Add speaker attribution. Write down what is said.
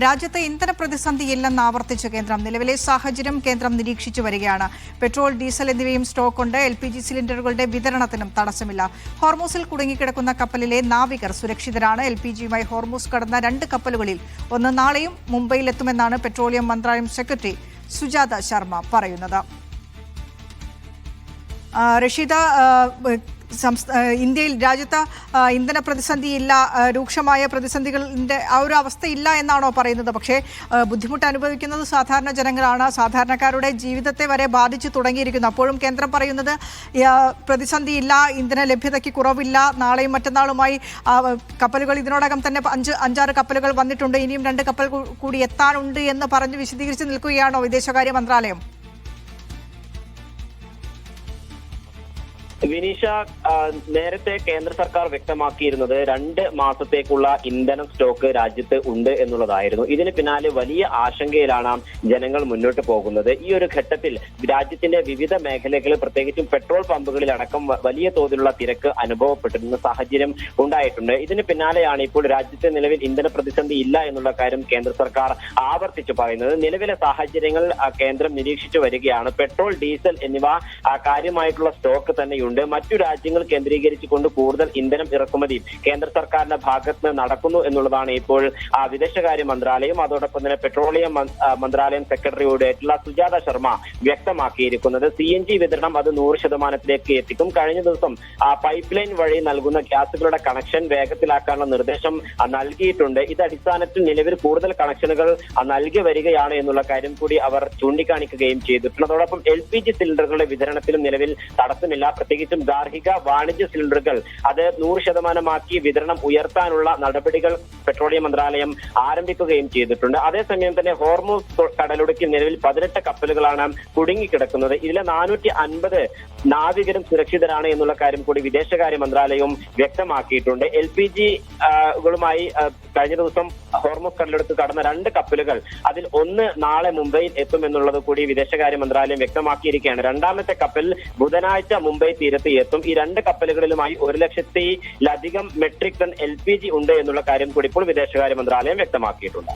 Speaker 1: രാജ്യത്ത് ഇന്ധന പ്രതിസന്ധിയില്ലെന്ന് ആവർത്തിച്ച കേന്ദ്രം. നിലവിലെ സാഹചര്യം കേന്ദ്രം നിരീക്ഷിച്ചു വരികയാണ്. പെട്രോൾ, ഡീസൽ എന്നിവയും സ്റ്റോക്കുണ്ട്. LPG സിലിണ്ടറുകളുടെ വിതരണത്തിനും തടസ്സമില്ല. ഹോർമൂസിൽ കുടുങ്ങിക്കിടക്കുന്ന കപ്പലിലെ നാവികർ സുരക്ഷിതരാണ്. LPGയുമായി ഹോർമൂസ് കടന്ന 2 കപ്പലുകളിൽ ഒന്ന് നാളെയും മുംബൈയിലെത്തുമെന്നാണ് പെട്രോളിയം മന്ത്രാലയം സെക്രട്ടറി സുജാത ശർമ്മ പറയുന്നത്. റഷീദ, ഇന്ത്യയിൽ രാജ്യത്ത് ഇന്ധന പ്രതിസന്ധിയില്ല, രൂക്ഷമായ പ്രതിസന്ധികളുടെ ആ ഒരു അവസ്ഥയില്ല എന്നാണോ പറയുന്നത്? പക്ഷേ ബുദ്ധിമുട്ട് അനുഭവിക്കുന്നത് സാധാരണ ജനങ്ങളാണ്. സാധാരണക്കാരുടെ ജീവിതത്തെ വരെ ബാധിച്ചു തുടങ്ങിയിരിക്കുന്നു. അപ്പോഴും കേന്ദ്രം പറയുന്നത് പ്രതിസന്ധിയില്ല, ഇന്ധന ലഭ്യതയ്ക്ക് കുറവില്ല, നാളെയും മറ്റന്നാളുമായി കപ്പലുകൾ ഇതിനോടകം തന്നെ 5-6 കപ്പലുകൾ വന്നിട്ടുണ്ട്, ഇനിയും 2 കപ്പൽ കൂടി എത്താനുണ്ട് എന്ന് പറഞ്ഞ് വിശദീകരിച്ച് നിൽക്കുകയാണോ വിദേശകാര്യ മന്ത്രാലയം?
Speaker 2: വിനീഷ, നേരത്തെ കേന്ദ്ര സർക്കാർ വ്യക്തമാക്കിയിരുന്നത് 2 മാസത്തേക്കുള്ള ഇന്ധന സ്റ്റോക്ക് രാജ്യത്ത് ഉണ്ട് എന്നുള്ളതായിരുന്നു. ഇതിന് പിന്നാലെ വലിയ ആശങ്കയിലാണ് ജനങ്ങൾ മുന്നോട്ട് പോകുന്നത്. ഈ ഒരു ഘട്ടത്തിൽ രാജ്യത്തിന്റെ വിവിധ മേഖലകളിൽ, പ്രത്യേകിച്ചും പെട്രോൾ പമ്പുകളിലടക്കം വലിയ തോതിലുള്ള തിരക്ക് അനുഭവപ്പെട്ടിരുന്ന സാഹചര്യം ഉണ്ടായിട്ടുണ്ട്. ഇതിന് പിന്നാലെയാണ് ഇപ്പോൾ രാജ്യത്തെ നിലവിൽ ഇന്ധന പ്രതിസന്ധി ഇല്ല എന്നുള്ള കാര്യം കേന്ദ്ര സർക്കാർ ആവർത്തിച്ചു പറയുന്നത്. നിലവിലെ സാഹചര്യങ്ങൾ കേന്ദ്രം നിരീക്ഷിച്ചു വരികയാണ്. പെട്രോൾ, ഡീസൽ എന്നിവ കാര്യമായിട്ടുള്ള സ്റ്റോക്ക് തന്നെയുണ്ട്. മറ്റു രാജ്യങ്ങൾ കേന്ദ്രീകരിച്ചുകൊണ്ട് കൂടുതൽ ഇന്ധനം ഇറക്കുമതി കേന്ദ്ര സർക്കാരിന്റെ ഭാഗത്ത് നിന്ന് നടക്കുന്നു എന്നുള്ളതാണ് ഇപ്പോൾ വിദേശകാര്യ മന്ത്രാലയം, അതോടൊപ്പം തന്നെ പെട്രോളിയം മന്ത്രാലയം സെക്രട്ടറിയോടായിട്ടുള്ള സുജാത ശർമ്മ വ്യക്തമാക്കിയിരിക്കുന്നത്. CNG വിതരണം അത് 100% എത്തിക്കും. കഴിഞ്ഞ ദിവസം പൈപ്പ് ലൈൻ വഴി നൽകുന്ന ഗ്യാസുകളുടെ കണക്ഷൻ വേഗത്തിലാക്കാനുള്ള നിർദ്ദേശം നൽകിയിട്ടുണ്ട്. ഇത് അടിസ്ഥാനത്തിൽ നിലവിൽ കൂടുതൽ കണക്ഷനുകൾ നൽകി വരികയാണ് എന്നുള്ള കാര്യം കൂടി അവർ ചൂണ്ടിക്കാണിക്കുകയും ചെയ്തിട്ടുണ്ട്. അതോടൊപ്പം LPG സിലിണ്ടറുകളുടെ വിതരണത്തിലും നിലവിൽ തടസ്സമില്ല. പ്രത്യേകിച്ചും ഗാർഹിക വാണിജ്യ സിലിണ്ടറുകൾ അത് 100%ആക്കി വിതരണം ഉയർത്താനുള്ള നടപടികൾ പെട്രോളിയം മന്ത്രാലയം ആരംഭിക്കുകയും ചെയ്തിട്ടുണ്ട്. അതേസമയം തന്നെ ഹോർമൂസ് കടലിടുക്കിൽ നിലവിൽ 18 കപ്പലുകളാണ് കുടുങ്ങിക്കിടക്കുന്നത്. ഇതിലെ 450 നാവികരും സുരക്ഷിതരാണ് എന്നുള്ള കാര്യം കൂടി വിദേശകാര്യ മന്ത്രാലയവും വ്യക്തമാക്കിയിട്ടുണ്ട്. LPGകളുമായി കഴിഞ്ഞ ദിവസം ഹോർമൂസ് കടലിടുക്ക് കടന്ന 2 കപ്പലുകൾ, അതിൽ ഒന്ന് നാളെ മുംബൈയിൽ എത്തുമെന്നുള്ളത് കൂടി വിദേശകാര്യ മന്ത്രാലയം വ്യക്തമാക്കിയിരിക്കുകയാണ്. രണ്ടാമത്തെ കപ്പൽ ബുധനാഴ്ച മുംബൈ തീരത്ത് എത്തും. ഈ 2 കപ്പലുകളിലുമായി 1,00,000-ലധികം മെട്രിക് ടൺ LPG ഉണ്ട് എന്നുള്ള കാര്യം കൂടി ഇപ്പോൾ വിദേശകാര്യ മന്ത്രാലയം വ്യക്തമാക്കിയിട്ടുണ്ട്.